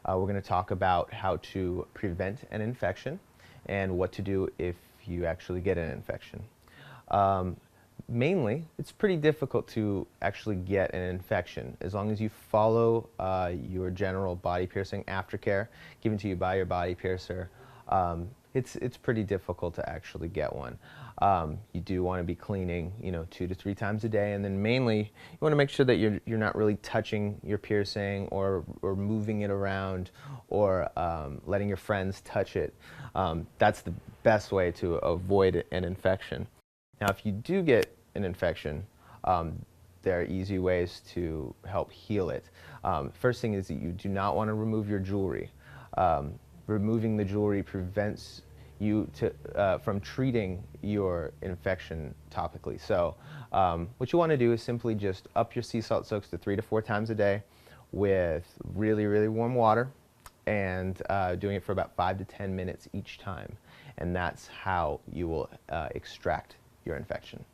We're going to talk about how to prevent an infection and what to do if you actually get an infection. Um, Mainly, it's pretty difficult to actually get an infection as long as you follow your general body piercing aftercare given to you by your body piercer. It's pretty difficult to actually get one. You do want to be cleaning, 2 to 3 times a day, and then mainly you want to make sure that you're not really touching your piercing or moving it around or letting your friends touch it. That's the best way to avoid an infection. Now, if you do get an infection, there are easy ways to help heal it. First thing is that you do not want to remove your jewelry. Removing the jewelry prevents you from treating your infection topically. So what you want to do is simply just up your sea salt soaks to 3 to 4 times a day with really, really warm water, and doing it for about 5 to 10 minutes each time. And that's how you will extract your infection.